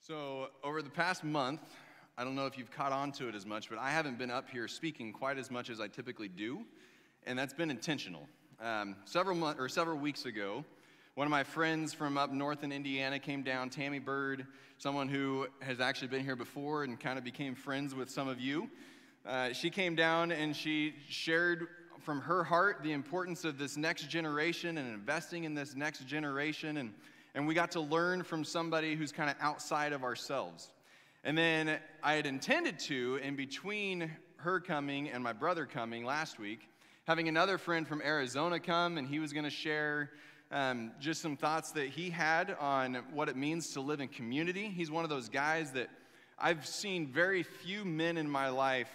So over the past month, I don't know if you've caught on to it as much, but I haven't been up here speaking quite as much as I typically do, and that's been intentional. Several weeks ago, one of my friends from up north in Indiana came down, Tammy Bird, someone who has actually been here before and kind of became friends with some of you. She came down and she shared from her heart the importance of this next generation and investing in this next generation, and we got to learn from somebody who's kind of outside of ourselves. And then I had intended to, in between her coming and my brother coming last week, having another friend from Arizona come, and he was going to share just some thoughts that he had on what it means to live in community. He's one of those guys that I've seen very few men in my life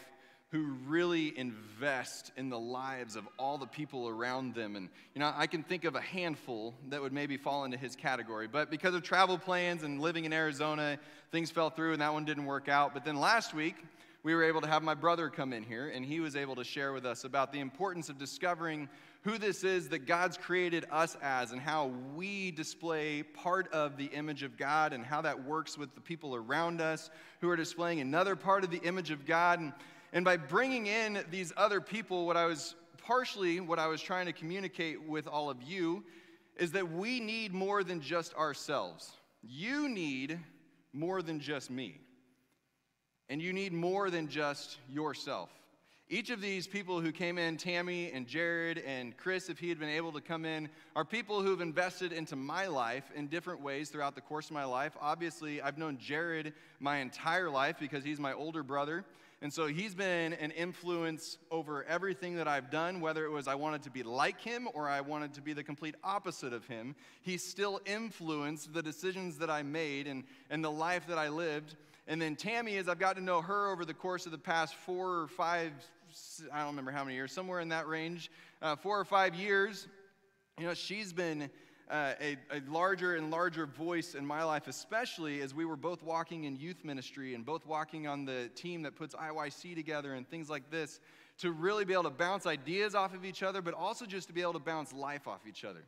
who really invest in the lives of all the people around them. And, I can think of a handful that would maybe fall into his category. But because of travel plans and living in Arizona, things fell through and that one didn't work out. But then last week, we were able to have my brother come in here, and he was able to share with us about the importance of discovering who this is that God's created us as and how we display part of the image of God and how that works with the people around us who are displaying another part of the image of God. And by bringing in these other people, what I was trying to communicate with all of you is that we need more than just ourselves. You need more than just me. And you need more than just yourself. Each of these people who came in, Tammy and Jared and Chris, if he had been able to come in, are people who have invested into my life in different ways throughout the course of my life. Obviously, I've known Jared my entire life because he's my older brother. And so he's been an influence over everything that I've done, whether it was I wanted to be like him or I wanted to be the complete opposite of him. He still influenced the decisions that I made and the life that I lived. And then Tammy, as I've gotten to know her over the course of the past 4 or 5, I don't remember how many years, somewhere in that range, 4 or 5 years, she's been a larger and larger voice in my life, especially as we were both walking in youth ministry and both walking on the team that puts IYC together and things like this, to really be able to bounce ideas off of each other, but also just to be able to bounce life off each other.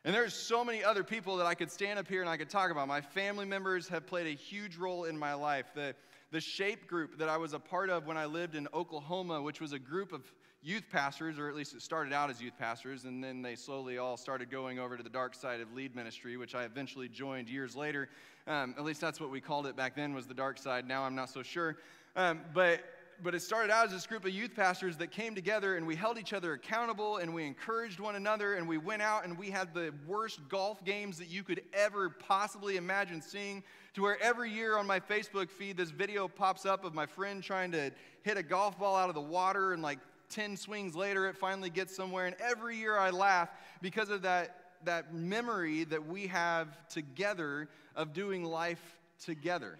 And there's so many other people that I could stand up here and I could talk about. My family members have played a huge role in my life. The SHAPE group that I was a part of when I lived in Oklahoma, which was a group of youth pastors, or at least it started out as youth pastors, and then they slowly all started going over to the dark side of lead ministry, which I eventually joined years later. At least that's what we called it back then, was the dark side. Now I'm not so sure. But it started out as this group of youth pastors that came together, and we held each other accountable, and we encouraged one another, and we went out and we had the worst golf games that you could ever possibly imagine seeing, to where every year on my Facebook feed this video pops up of my friend trying to hit a golf ball out of the water, and like 10 swings later it finally gets somewhere. And every year I laugh because of that memory that we have together of doing life together.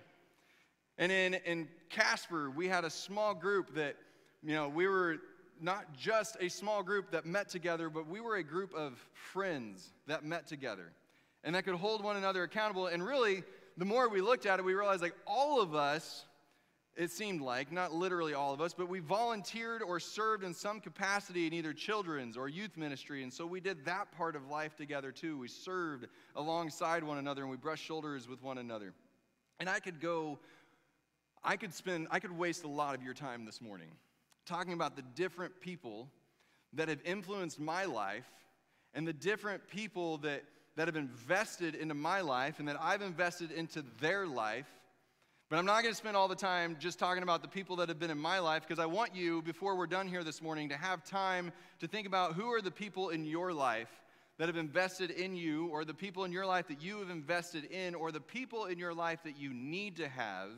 And in Casper, we had a small group that, we were not just a small group that met together, but we were a group of friends that met together and that could hold one another accountable. And really, the more we looked at it, we realized all of us, it seemed like, not literally all of us, but we volunteered or served in some capacity in either children's or youth ministry. And so we did that part of life together too. We served alongside one another and we brushed shoulders with one another. And I could waste a lot of your time this morning talking about the different people that have influenced my life and the different people that have invested into my life and that I've invested into their life. But I'm not going to spend all the time just talking about the people that have been in my life, because I want you, before we're done here this morning, to have time to think about who are the people in your life that have invested in you, or the people in your life that you have invested in, or the people in your life that you need to have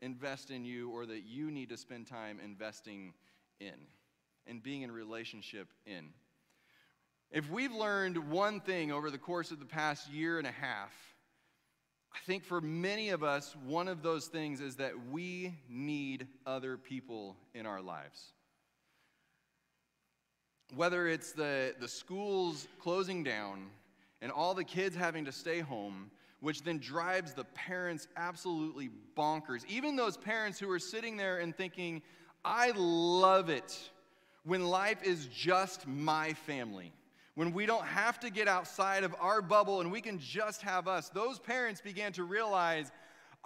invest in you, or that you need to spend time investing in and being in relationship in. If we've learned one thing over the course of the past year and a half, I think for many of us, one of those things is that we need other people in our lives. Whether it's the schools closing down and all the kids having to stay home, which then drives the parents absolutely bonkers. Even those parents who are sitting there and thinking, I love it when life is just my family. When we don't have to get outside of our bubble and we can just have us. Those parents began to realize,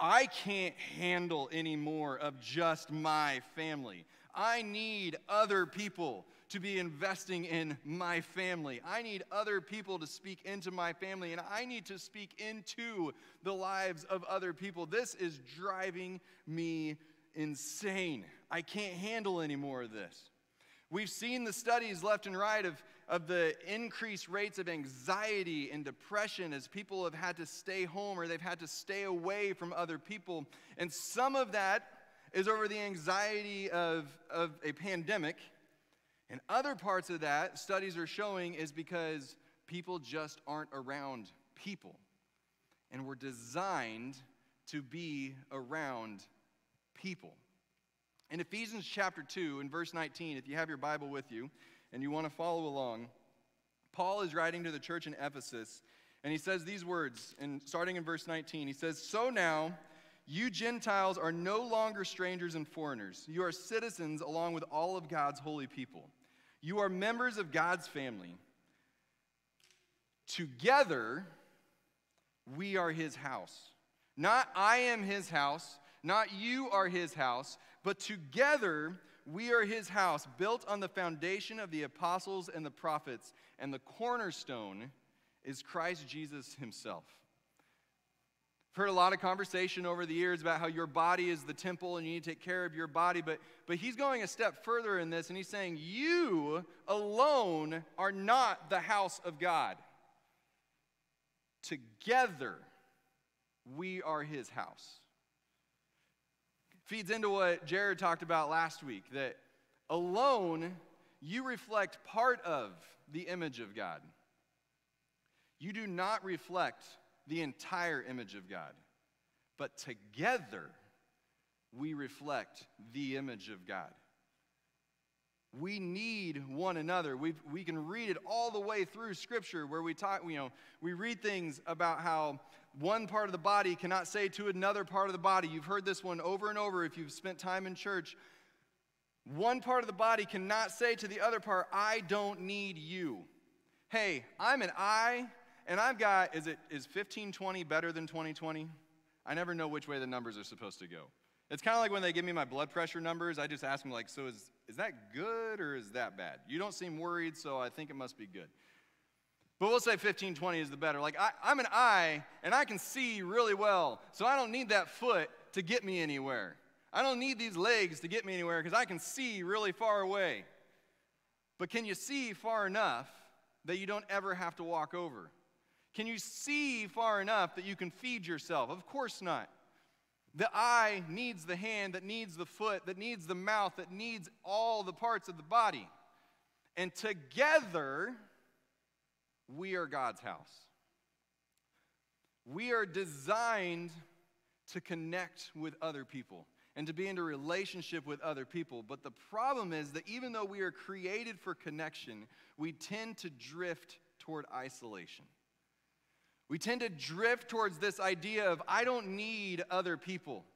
I can't handle any more of just my family. I need other people to be investing in my family. I need other people to speak into my family, and I need to speak into the lives of other people. This is driving me insane. I can't handle any more of this. We've seen the studies left and right of the increased rates of anxiety and depression as people have had to stay home or they've had to stay away from other people. And some of that is over the anxiety of a pandemic. And other parts of that, studies are showing, is because people just aren't around people. And we're designed to be around people. In Ephesians chapter 2, in verse 19, if you have your Bible with you and you want to follow along, Paul is writing to the church in Ephesus, and he says these words, starting in verse 19. He says, "So now, you Gentiles are no longer strangers and foreigners. You are citizens along with all of God's holy people. You are members of God's family. Together, we are his house. Not I am his house, not you are his house, but together we are his house, built on the foundation of the apostles and the prophets, and the cornerstone is Christ Jesus himself." I've heard a lot of conversation over the years about how your body is the temple and you need to take care of your body, but he's going a step further in this, and he's saying you alone are not the house of God. Together, we are his house. Feeds into what Jared talked about last week, that alone, you reflect part of the image of God. You do not reflect the entire image of God. But together, we reflect the image of God. We need one another. We can read it all the way through Scripture where we read things about how one part of the body cannot say to another part of the body. You've heard this one over and over if you've spent time in church. One part of the body cannot say to the other part, "I don't need you." Hey, I'm an I, and I've got, is 1520 better than 2020? I never know which way the numbers are supposed to go. It's kind of like when they give me my blood pressure numbers, I just ask them like, so is that good or is that bad? You don't seem worried, so I think it must be good. But we'll say 1520 is the better. Like, I'm an eye, and I can see really well, so I don't need that foot to get me anywhere. I don't need these legs to get me anywhere because I can see really far away. But can you see far enough that you don't ever have to walk over? Can you see far enough that you can feed yourself? Of course not. The eye needs the hand, that needs the foot, that needs the mouth, that needs all the parts of the body. And together, we are God's house. We are designed to connect with other people and to be in a relationship with other people. But the problem is that even though we are created for connection, we tend to drift toward isolation. We tend to drift towards this idea of, I don't need other people.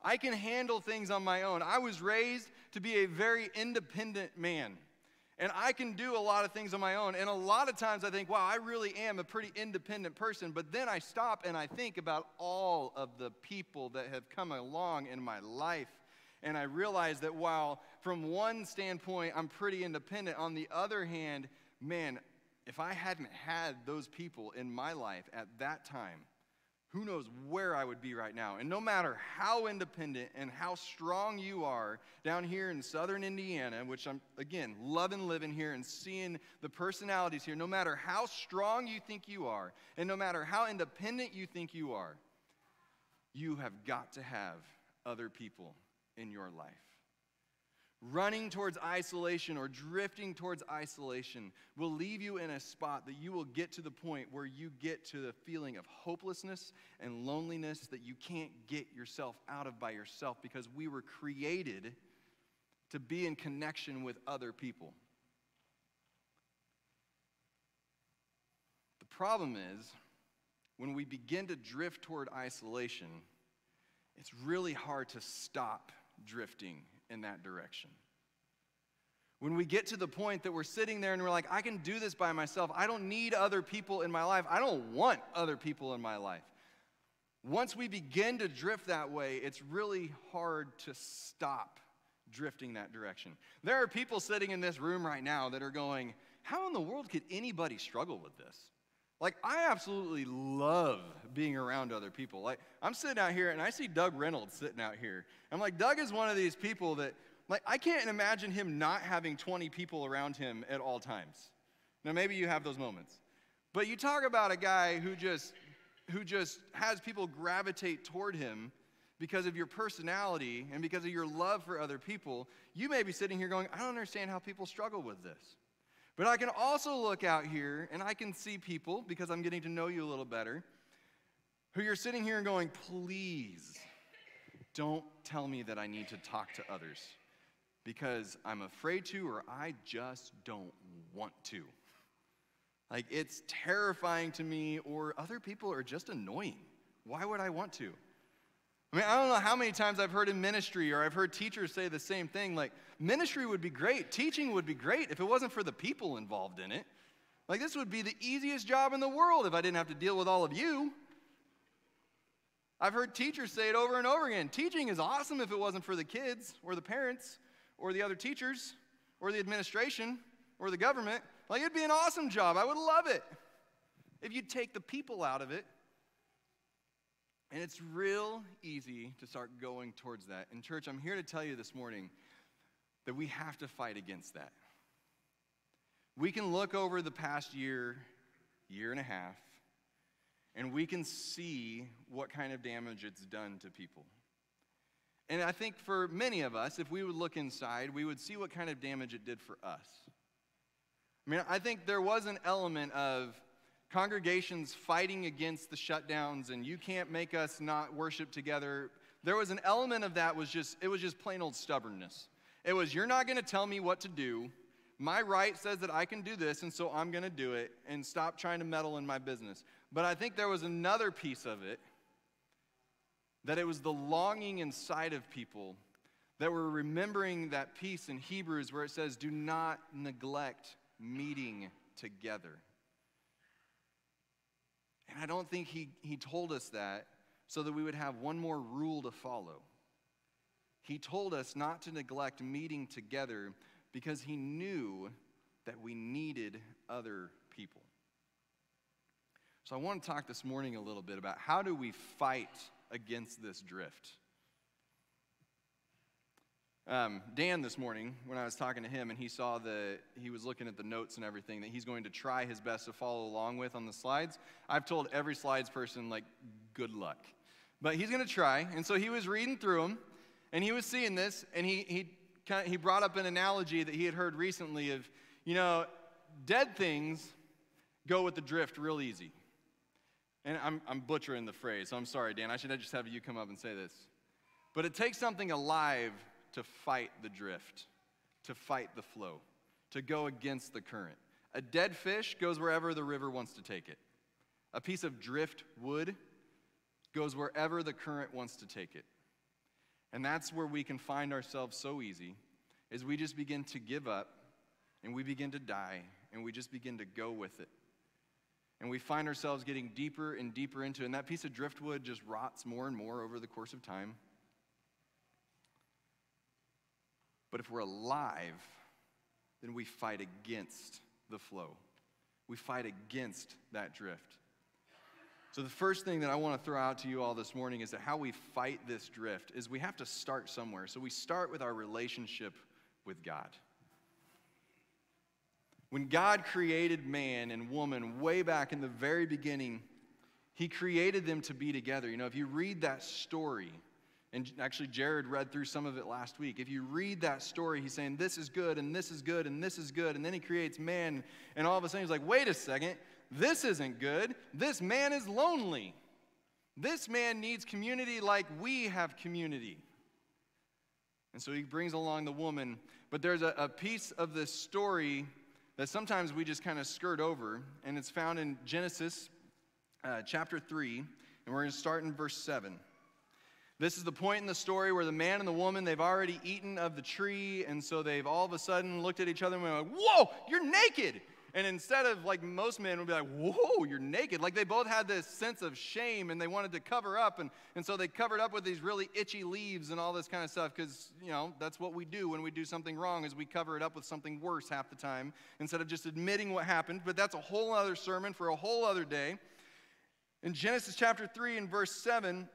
I can handle things on my own. I was raised to be a very independent man. And I can do a lot of things on my own. And a lot of times I think, wow, I really am a pretty independent person. But then I stop and I think about all of the people that have come along in my life. And I realize that while from one standpoint I'm pretty independent, on the other hand, man, if I hadn't had those people in my life at that time, who knows where I would be right now. And no matter how independent and how strong you are down here in southern Indiana, which I'm, again, loving living here and seeing the personalities here, no matter how strong you think you are, and no matter how independent you think you are, you have got to have other people in your life. Running towards isolation or drifting towards isolation will leave you in a spot that you will get to the point where you get to the feeling of hopelessness and loneliness that you can't get yourself out of by yourself, because we were created to be in connection with other people. The problem is, when we begin to drift toward isolation, it's really hard to stop drifting in that direction. When we get to the point that we're sitting there and we're like, I can do this by myself. I don't need other people in my life. I don't want other people in my life. once we begin to drift that way, it's really hard to stop drifting that direction. There are people sitting in this room right now that are going, how in the world could anybody struggle with this? Like, I absolutely love being around other people. Like, I'm sitting out here and I see Doug Reynolds sitting out here. I'm like, Doug is one of these people that, like, I can't imagine him not having 20 people around him at all times. Now, maybe you have those moments. But you talk about a guy who just has people gravitate toward him because of your personality and because of your love for other people. You may be sitting here going, I don't understand how people struggle with this. But I can also look out here and I can see people, because I'm getting to know you a little better, who you're sitting here and going, please don't tell me that I need to talk to others because I'm afraid to, or I just don't want to. Like, it's terrifying to me, or other people are just annoying. Why would I want to? I mean, I don't know how many times I've heard in ministry, or I've heard teachers say the same thing, like, ministry would be great, teaching would be great if it wasn't for the people involved in it. Like, this would be the easiest job in the world if I didn't have to deal with all of you. I've heard teachers say it over and over again. Teaching is awesome if it wasn't for the kids, or the parents, or the other teachers, or the administration, or the government. Like, it'd be an awesome job. I would love it if you'd take the people out of it. And it's real easy to start going towards that. And church, I'm here to tell you this morning that we have to fight against that. We can look over the past year and a half, and we can see what kind of damage it's done to people. And I think for many of us, if we would look inside, we would see what kind of damage it did for us. I mean, I think there was an element of congregations fighting against the shutdowns and you can't make us not worship together. There was an element of that it was just plain old stubbornness. It was, you're not going to tell me what to do. My right says that I can do this, and so I'm going to do it, and stop trying to meddle in my business. But I think there was another piece of it, that it was the longing inside of people that were remembering that piece in Hebrews where it says, do not neglect meeting together. And I don't think he told us that so that we would have one more rule to follow. He told us not to neglect meeting together because he knew that we needed other people. So I want to talk this morning a little bit about how do we fight against this drift. Dan this morning, when I was talking to him and he was looking at the notes and everything that he's going to try his best to follow along with on the slides. I've told every slides person, like, good luck. But he's going to try. And so he was reading through them and he was seeing this, and he brought up an analogy that he had heard recently of, dead things go with the drift real easy. And I'm butchering the phrase, so I'm sorry, Dan. I should just have you come up and say this. But it takes something alive to fight the drift, to fight the flow, to go against the current. A dead fish goes wherever the river wants to take it. A piece of drift wood goes wherever the current wants to take it. And that's where we can find ourselves so easy, is we just begin to give up, and we begin to die, and we just begin to go with it. And we find ourselves getting deeper and deeper into it, and that piece of driftwood just rots more and more over the course of time. But if we're alive, then we fight against the flow. We fight against that drift. So the first thing that I want to throw out to you all this morning is that how we fight this drift is we have to start somewhere. So we start with our relationship with God. When God created man and woman way back in the very beginning, he created them to be together. If you read that story, and actually Jared read through some of it last week. If you read that story, he's saying this is good, and this is good, and this is good, and then he creates man, and all of a sudden he's like, wait a second, this isn't good. This man is lonely. This man needs community like we have community. And so he brings along the woman, but there's a piece of this story that sometimes we just kind of skirt over, and it's found in Genesis chapter 3, and we're going to start in verse 7. This is the point in the story where the man and the woman, they've already eaten of the tree, and so they've all of a sudden looked at each other and went, whoa, you're naked! And instead of, like, most men would be like, whoa, you're naked. Like, they both had this sense of shame, and they wanted to cover up. And so they covered up with these really itchy leaves and all this kind of stuff because, that's what we do when we do something wrong is we cover it up with something worse half the time instead of just admitting what happened. But that's a whole other sermon for a whole other day. In Genesis chapter 3 and verse 7,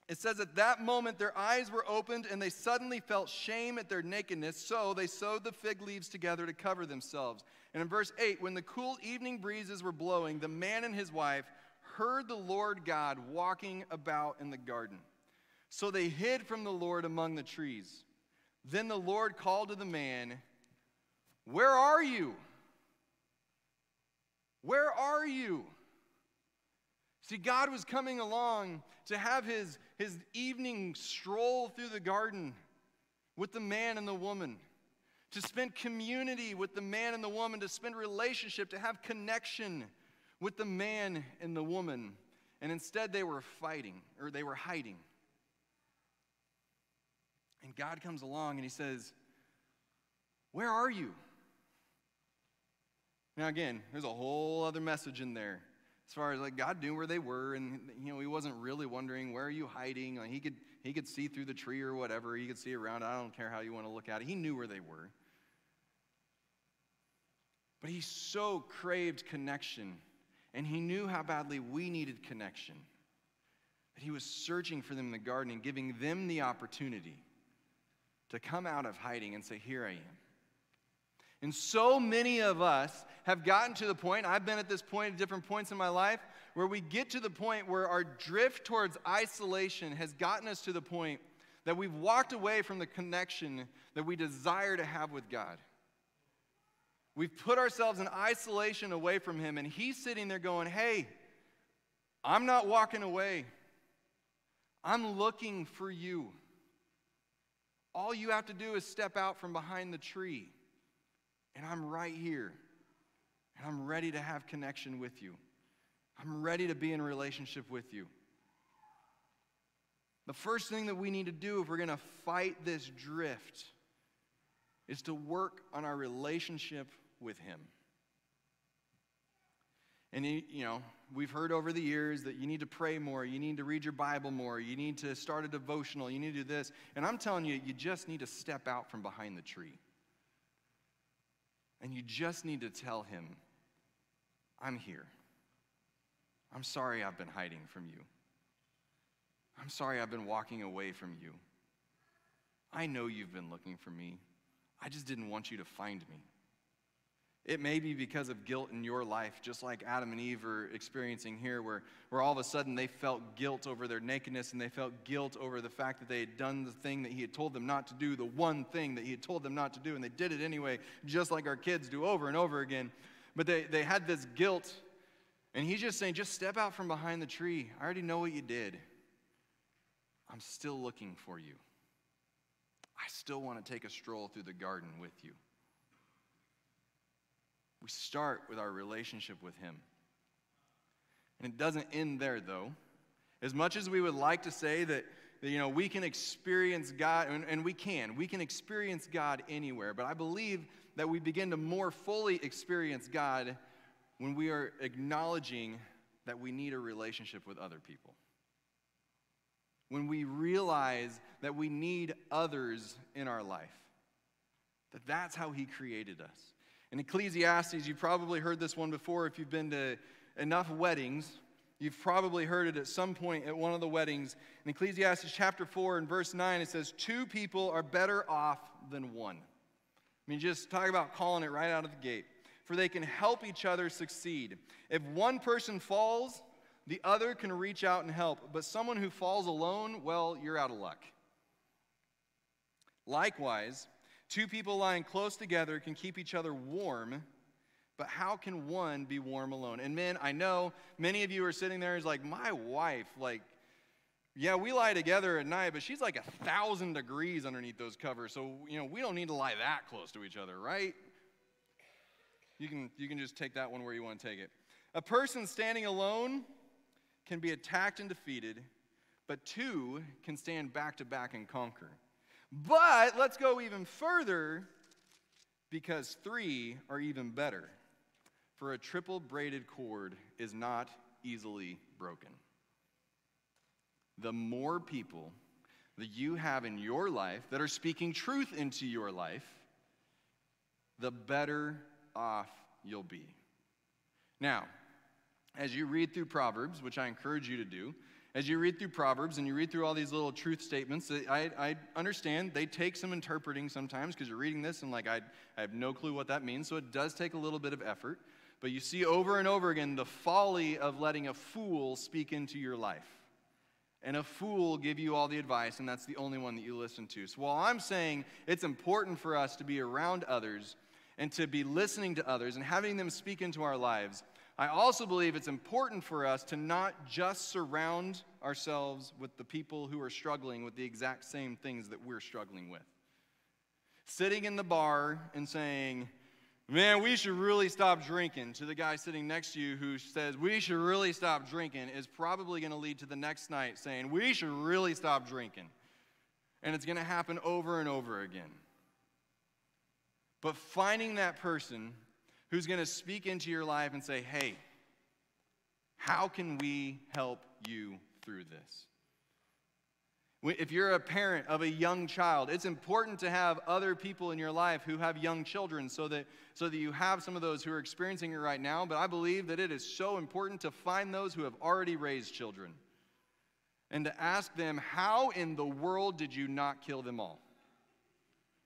it says, at that moment their eyes were opened and they suddenly felt shame at their nakedness, so they sewed the fig leaves together to cover themselves. And in verse 8, when the cool evening breezes were blowing, the man and his wife heard the Lord God walking about in the garden. So they hid from the Lord among the trees. Then the Lord called to the man, where are you? Where are you? See, God was coming along to have his evening stroll through the garden with the man and the woman, to spend community with the man and the woman, to spend relationship, to have connection with the man and the woman. And instead they were fighting, or they were hiding. And God comes along and he says, where are you? Now again, there's a whole other message in there. As far as like God knew where they were, and he wasn't really wondering, where are you hiding? Like he could see through the tree or whatever. He could see around. I don't care how you want to look at it. He knew where they were. But he so craved connection, and he knew how badly we needed connection, that he was searching for them in the garden and giving them the opportunity to come out of hiding and say, here I am. And so many of us have gotten to the point, I've been at this point at different points in my life, where we get to the point where our drift towards isolation has gotten us to the point that we've walked away from the connection that we desire to have with God. We've put ourselves in isolation away from him, and he's sitting there going, hey, I'm not walking away. I'm looking for you. All you have to do is step out from behind the tree. And I'm right here. And I'm ready to have connection with you. I'm ready to be in a relationship with you. The first thing that we need to do if we're going to fight this drift is to work on our relationship with him. And we've heard over the years that you need to pray more, you need to read your Bible more, you need to start a devotional, you need to do this. And I'm telling you, you just need to step out from behind the tree. And you just need to tell him, I'm here. I'm sorry I've been hiding from you. I'm sorry I've been walking away from you. I know you've been looking for me. I just didn't want you to find me. It may be because of guilt in your life, just like Adam and Eve are experiencing here, where all of a sudden they felt guilt over their nakedness, and they felt guilt over the fact that they had done the thing that he had told them not to do, the one thing that he had told them not to do, and they did it anyway, just like our kids do over and over again. But they had this guilt, and he's just saying, just step out from behind the tree. I already know what you did. I'm still looking for you. I still want to take a stroll through the garden with you. We start with our relationship with him. And it doesn't end there, though. As much as we would like to say that we can experience God, and we can experience God anywhere, but I believe that we begin to more fully experience God when we are acknowledging that we need a relationship with other people. When we realize that we need others in our life. That's how he created us. In Ecclesiastes, you've probably heard this one before. If you've been to enough weddings, you've probably heard it at some point at one of the weddings. In Ecclesiastes chapter 4 and verse 9, it says, 2 people are better off than one. I mean, just talk about calling it right out of the gate. For they can help each other succeed. If one person falls, the other can reach out and help. But someone who falls alone, well, you're out of luck. Likewise, 2 people lying close together can keep each other warm, but how can one be warm alone? And men, I know many of you are sitting there is like, my wife, yeah, we lie together at night, but she's like 1,000 degrees underneath those covers, so, we don't need to lie that close to each other, right? You can just take that one where you want to take it. A person standing alone can be attacked and defeated, but 2 can stand back to back and conquer. But let's go even further, because 3 are even better. For a triple braided cord is not easily broken. The more people that you have in your life that are speaking truth into your life, the better off you'll be. Now, as you read through Proverbs, which I encourage you to do, as you read through Proverbs and you read through all these little truth statements, I understand they take some interpreting sometimes because you're reading this and I have no clue what that means, so it does take a little bit of effort. But you see over and over again the folly of letting a fool speak into your life. And a fool will give you all the advice, and that's the only one that you listen to. So while I'm saying it's important for us to be around others and to be listening to others and having them speak into our lives, I also believe it's important for us to not just surround ourselves with the people who are struggling with the exact same things that we're struggling with. Sitting in the bar and saying, man, we should really stop drinking, to the guy sitting next to you who says, we should really stop drinking, is probably going to lead to the next night saying, we should really stop drinking. And it's going to happen over and over again. But finding that person who's going to speak into your life and say, hey, how can we help you through this? If you're a parent of a young child, it's important to have other people in your life who have young children so that you have some of those who are experiencing it right now. But I believe that it is so important to find those who have already raised children and to ask them, how in the world did you not kill them all?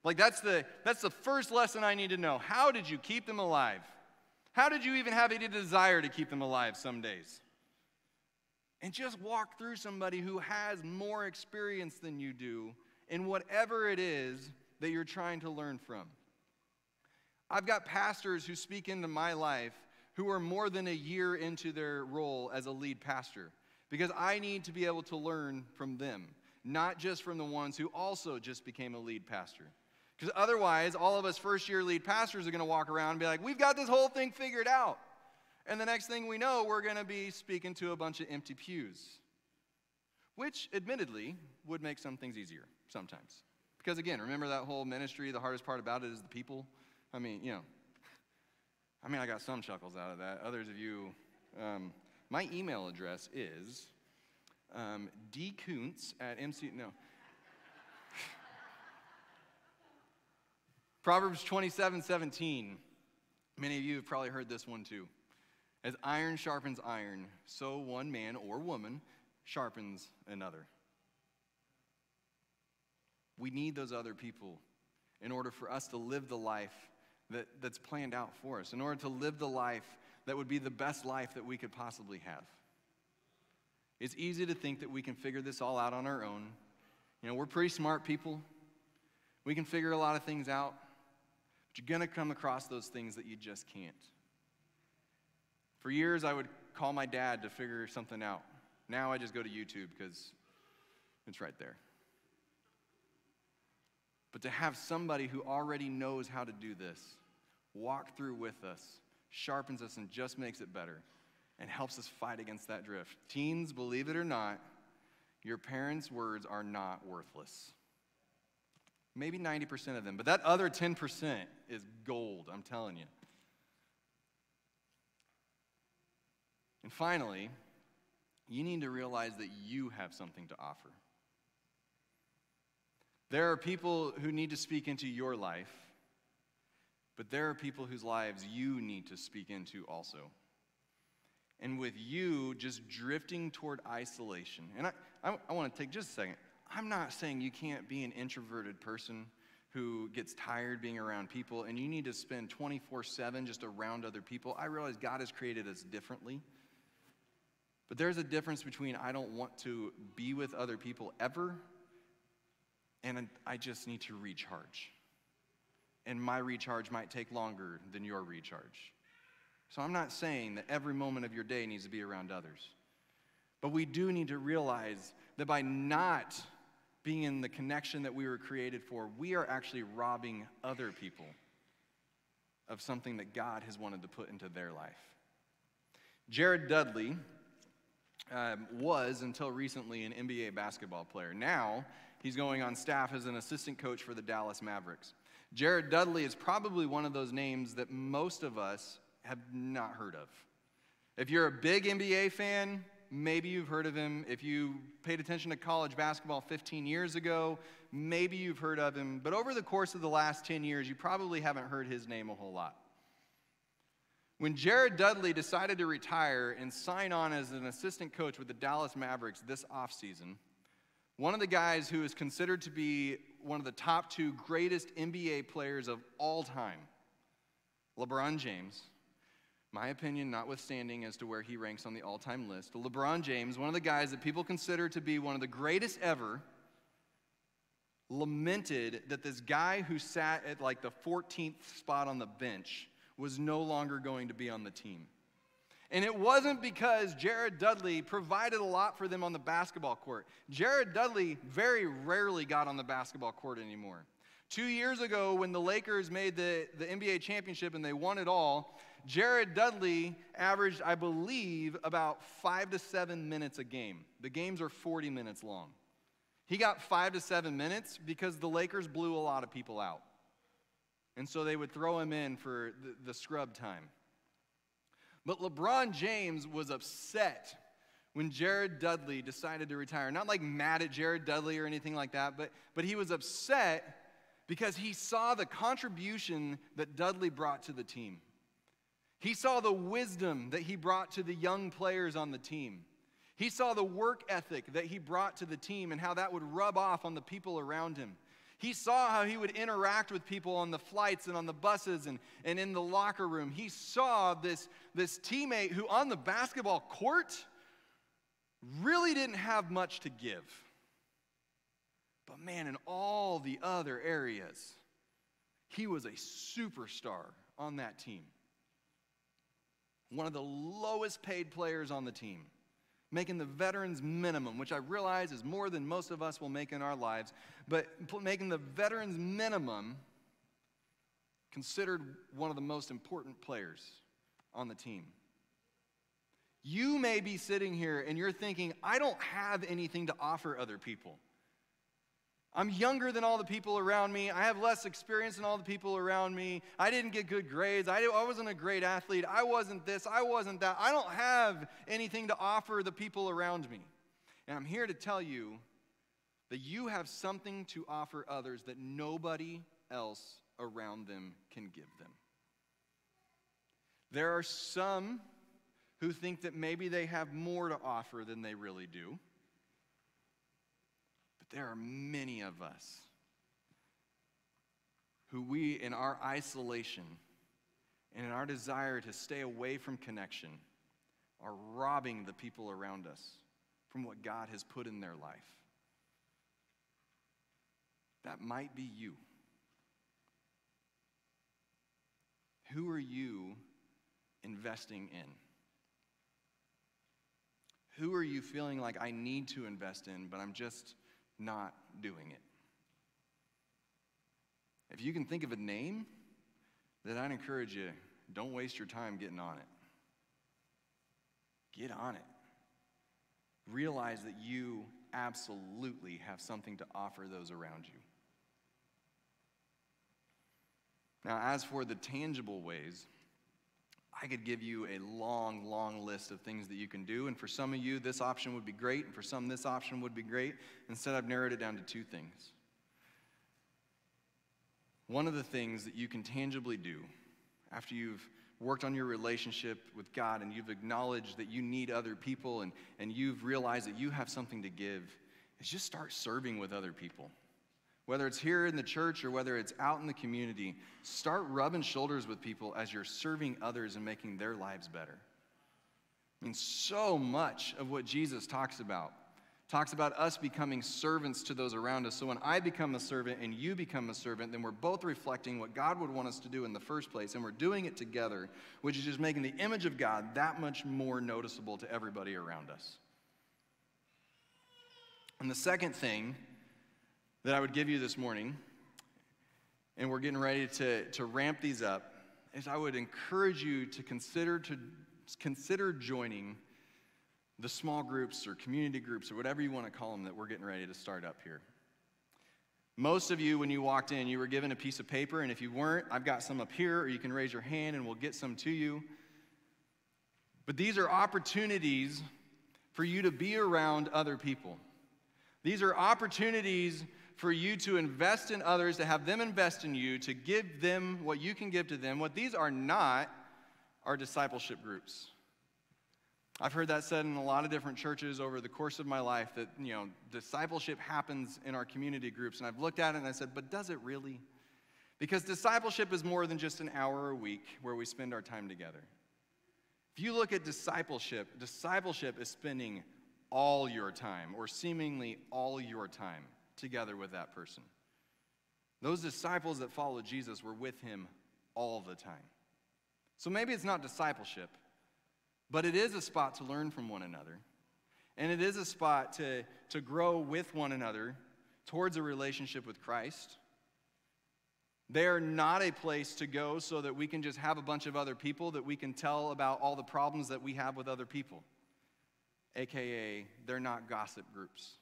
That's the first lesson I need to know. How did you keep them alive? How did you even have any desire to keep them alive some days? And just walk through somebody who has more experience than you do in whatever it is that you're trying to learn from. I've got pastors who speak into my life who are more than a year into their role as a lead pastor because I need to be able to learn from them, not just from the ones who also just became a lead pastor. Because otherwise, all of us first-year lead pastors are going to walk around and be like, we've got this whole thing figured out. And the next thing we know, we're going to be speaking to a bunch of empty pews, which admittedly would make some things easier sometimes. Because again, remember that whole ministry, the hardest part about it is the people? I got some chuckles out of that. Others of you, my email address is dkuntz@mc, no. Proverbs 27:17. Many of you have probably heard this one too. As iron sharpens iron, so one man or woman sharpens another. We need those other people in order for us to live the life that's planned out for us, in order to live the life that would be the best life that we could possibly have. It's easy to think that we can figure this all out on our own. We're pretty smart people. We can figure a lot of things out. But you're going to come across those things that you just can't. For years, I would call my dad to figure something out. Now I just go to YouTube because it's right there. But to have somebody who already knows how to do this, walk through with us, sharpens us and just makes it better, and helps us fight against that drift. Teens, believe it or not, your parents' words are not worthless. Maybe 90% of them, but that other 10% is gold, I'm telling you. And finally, you need to realize that you have something to offer. There are people who need to speak into your life, but there are people whose lives you need to speak into also. And with you just drifting toward isolation, and I want to take just a second. I'm not saying you can't be an introverted person who gets tired being around people and you need to spend 24/7 just around other people. I realize God has created us differently. But there's a difference between I don't want to be with other people ever and I just need to recharge. And my recharge might take longer than your recharge. So I'm not saying that every moment of your day needs to be around others. But we do need to realize that by not being in the connection that we were created for, we are actually robbing other people of something that God has wanted to put into their life. Jared Dudley was, until recently, an NBA basketball player. Now, he's going on staff as an assistant coach for the Dallas Mavericks. Jared Dudley is probably one of those names that most of us have not heard of. If you're a big NBA fan, maybe you've heard of him. If you paid attention to college basketball 15 years ago, maybe you've heard of him. But over the course of the last 10 years, you probably haven't heard his name a whole lot. When Jared Dudley decided to retire and sign on as an assistant coach with the Dallas Mavericks this offseason, one of the guys who is considered to be one of the top 2 greatest NBA players of all time, LeBron James, my opinion notwithstanding as to where he ranks on the all-time list, LeBron James, one of the guys that people consider to be one of the greatest ever, lamented that this guy who sat at like the 14th spot on the bench was no longer going to be on the team. And it wasn't because Jared Dudley provided a lot for them on the basketball court. Jared Dudley very rarely got on the basketball court anymore. 2 years ago, when the Lakers made the NBA championship and they won it all, Jared Dudley averaged, I believe, about 5 to 7 minutes a game. The games are 40 minutes long. He got 5 to 7 minutes because the Lakers blew a lot of people out. And so they would throw him in for the scrub time. But LeBron James was upset when Jared Dudley decided to retire. Not like mad at Jared Dudley or anything like that, but he was upset because he saw the contribution that Dudley brought to the team. He saw the wisdom that he brought to the young players on the team. He saw the work ethic that he brought to the team and how that would rub off on the people around him. He saw how he would interact with people on the flights and on the buses and in the locker room. He saw this teammate who on the basketball court really didn't have much to give. But man, in all the other areas, he was a superstar on that team. One of the lowest paid players on the team, making the veterans minimum, which I realize is more than most of us will make in our lives, but making the veterans minimum, considered one of the most important players on the team. You may be sitting here and you're thinking, I don't have anything to offer other people. I'm younger than all the people around me. I have less experience than all the people around me. I didn't get good grades. I wasn't a great athlete. I wasn't this. I wasn't that. I don't have anything to offer the people around me. And I'm here to tell you that you have something to offer others that nobody else around them can give them. There are some who think that maybe they have more to offer than they really do. There are many of us who we, in our isolation and in our desire to stay away from connection, are robbing the people around us from what God has put in their life. That might be you. Who are you investing in? Who are you feeling like I need to invest in, but I'm just not doing it? If you can think of a name, then I'd encourage you, don't waste your time getting on it. Get on it. Realize that you absolutely have something to offer those around you. Now, as for the tangible ways, I could give you a long, long list of things that you can do, and for some of you, this option would be great, and for some, this option would be great. Instead, I've narrowed it down to 2 things. One of the things that you can tangibly do after you've worked on your relationship with God and you've acknowledged that you need other people and you've realized that you have something to give is just start serving with other people. Whether it's here in the church or whether it's out in the community, start rubbing shoulders with people as you're serving others and making their lives better. I mean, so much of what Jesus talks about us becoming servants to those around us. So when I become a servant and you become a servant, then we're both reflecting what God would want us to do in the first place, and we're doing it together, which is just making the image of God that much more noticeable to everybody around us. And the second thing that I would give you this morning, and we're getting ready to ramp these up, is I would encourage you to consider joining the small groups or community groups or whatever you want to call them that we're getting ready to start up here. Most of you, when you walked in, you were given a piece of paper, and if you weren't, I've got some up here, or you can raise your hand and we'll get some to you. But these are opportunities for you to be around other people. These are opportunities for you to invest in others, to have them invest in you, to give them what you can give to them. What these are not are discipleship groups. I've heard that said in a lot of different churches over the course of my life that, discipleship happens in our community groups. And I've looked at it and I said, but does it really? Because discipleship is more than just an hour a week where we spend our time together. If you look at discipleship is spending all your time, or seemingly all your time, together with that person. Those disciples that followed Jesus were with him all the time. So maybe it's not discipleship, but it is a spot to learn from one another. And it is a spot to grow with one another towards a relationship with Christ. They are not a place to go so that we can just have a bunch of other people that we can tell about all the problems that we have with other people. AKA, they're not gossip groups.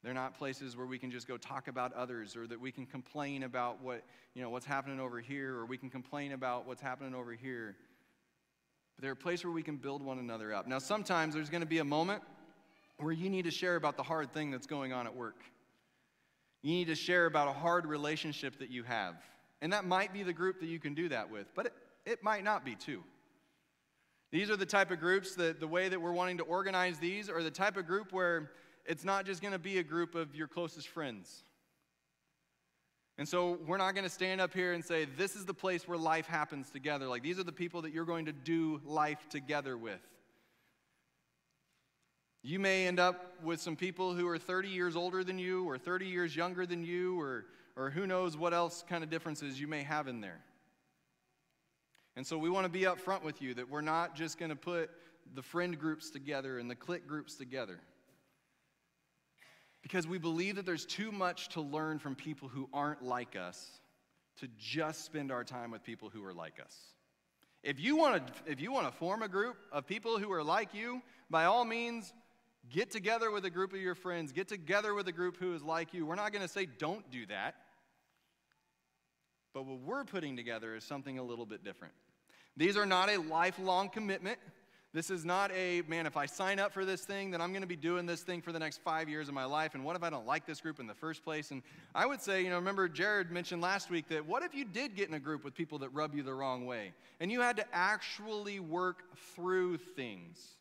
They're not places where we can just go talk about others, or that we can complain about what's happening over here, or we can complain about what's happening over here. But they're a place where we can build one another up. Now, sometimes there's going to be a moment where you need to share about the hard thing that's going on at work. You need to share about a hard relationship that you have. And that might be the group that you can do that with, but it might not be too. These are the type of groups that the way that we're wanting to organize these are the type of group where it's not just going to be a group of your closest friends. And so we're not going to stand up here and say, this is the place where life happens together. Like, these are the people that you're going to do life together with. You may end up with some people who are 30 years older than you, or 30 years younger than you, or who knows what else kind of differences you may have in there. And so we want to be up front with you that we're not just going to put the friend groups together and the clique groups together. Because we believe that there's too much to learn from people who aren't like us to just spend our time with people who are like us. If you want to form a group of people who are like you, by all means, get together with a group of your friends. Get together with a group who is like you. We're not going to say don't do that. But what we're putting together is something a little bit different. These are not a lifelong commitment. This is not a, man, if I sign up for this thing, then I'm going to be doing this thing for the next 5 years of my life, and what if I don't like this group in the first place? And I would say, remember Jared mentioned last week that what if you did get in a group with people that rub you the wrong way, and you had to actually work through things,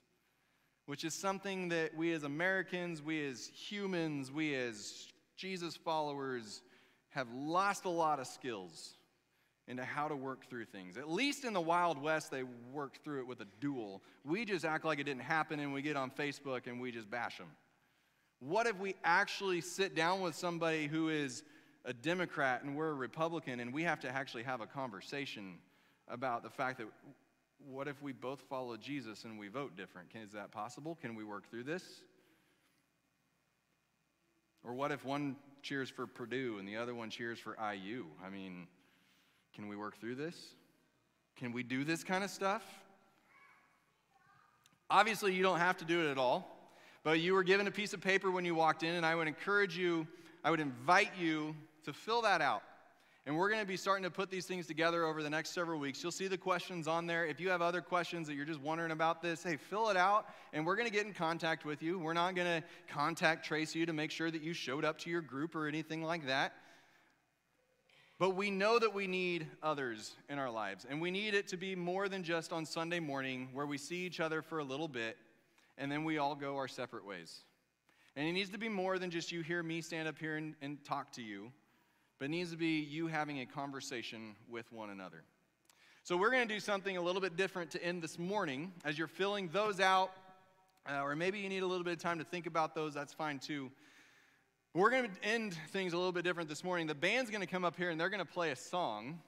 which is something that we as Americans, we as humans, we as Jesus followers have lost a lot of skills into how to work through things. At least in the Wild West, they worked through it with a duel. We just act like it didn't happen, and we get on Facebook and we just bash them. What if we actually sit down with somebody who is a Democrat and we're a Republican, and we have to actually have a conversation about the fact that what if we both follow Jesus and we vote different? Is that possible? Can we work through this? Or what if one cheers for Purdue and the other one cheers for IU? Can we work through this? Can we do this kind of stuff? Obviously, you don't have to do it at all, but you were given a piece of paper when you walked in, and I would invite you to fill that out. And we're going to be starting to put these things together over the next several weeks. You'll see the questions on there. If you have other questions that you're just wondering about this, hey, fill it out, and we're going to get in contact with you. We're not going to contact trace you to make sure that you showed up to your group or anything like that. But we know that we need others in our lives, and we need it to be more than just on Sunday morning where we see each other for a little bit, and then we all go our separate ways. And it needs to be more than just you hear me stand up here and talk to you, but it needs to be you having a conversation with one another. So we're going to do something a little bit different to end this morning. As you're filling those out, or maybe you need a little bit of time to think about those, that's fine too. We're going to end things a little bit different this morning. The band's going to come up here and they're going to play a song.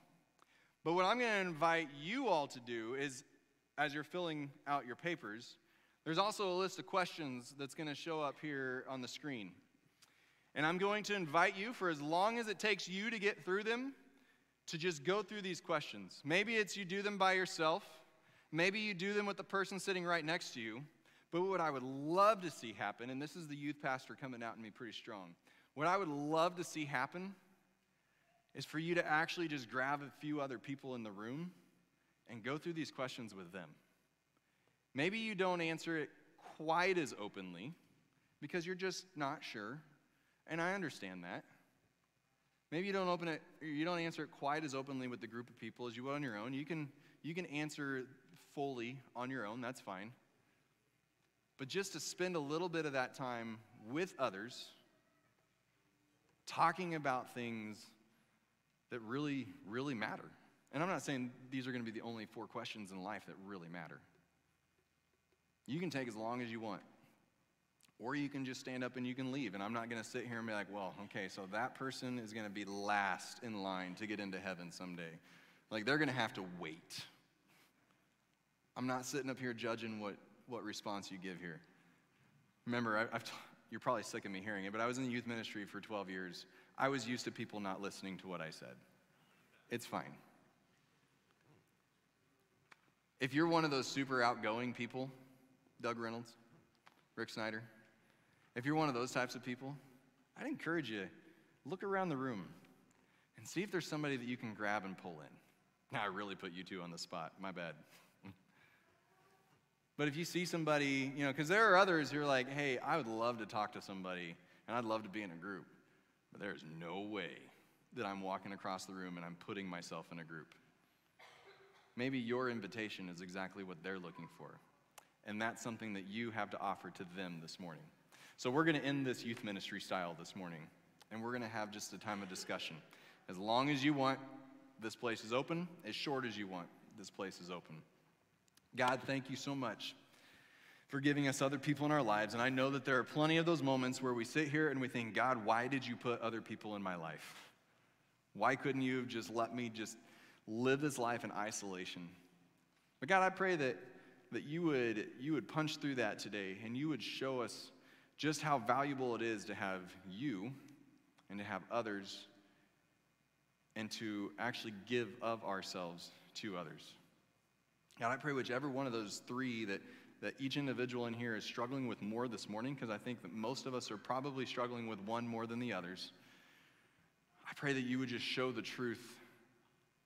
But what I'm going to invite you all to do is, as you're filling out your papers, there's also a list of questions that's going to show up here on the screen. And I'm going to invite you, for as long as it takes you to get through them, to just go through these questions. Maybe it's you do them by yourself. Maybe you do them with the person sitting right next to you. But what I would love to see happen, and this is the youth pastor coming out in me pretty strong, What I would love to see happen is for you to actually just grab a few other people in the room and go through these questions with them. Maybe you don't answer it quite as openly because you're just not sure, and I understand that. Maybe you don't answer it quite as openly with the group of people as you would on your own. You can answer fully on your own, that's fine. But just to spend a little bit of that time with others, talking about things that really, really matter. And I'm not saying these are going to be the only 4 questions in life that really matter. You can take as long as you want. Or you can just stand up and you can leave. And I'm not going to sit here and be like, well, okay, so that person is going to be last in line to get into heaven someday. Like, they're going to have to wait. I'm not sitting up here judging what response you give here. Remember, you're probably sick of me hearing it, but I was in the youth ministry for 12 years. I was used to people not listening to what I said. It's fine. If you're one of those super outgoing people, Doug Reynolds, Rick Snyder, if you're one of those types of people, I'd encourage you, look around the room and see if there's somebody that you can grab and pull in. Now, I really put you two on the spot. My bad. But if you see somebody, because there are others who are like, hey, I would love to talk to somebody, and I'd love to be in a group, but there's no way that I'm walking across the room and I'm putting myself in a group. Maybe your invitation is exactly what they're looking for, and that's something that you have to offer to them this morning. So we're going to end this youth ministry style this morning, and we're going to have just a time of discussion. As long as you want, this place is open. As short as you want, this place is open. God, thank you so much for giving us other people in our lives. And I know that there are plenty of those moments where we sit here and we think, God, why did you put other people in my life? Why couldn't you have just let me just live this life in isolation? But God, I pray that you would punch through that today and you would show us just how valuable it is to have you and to have others and to actually give of ourselves to others. God, I pray whichever one of those 3 that each individual in here is struggling with more this morning, because I think that most of us are probably struggling with one more than the others. I pray that you would just show the truth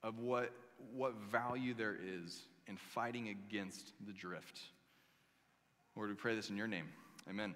of what value there is in fighting against the drift. Lord, we pray this in your name. Amen.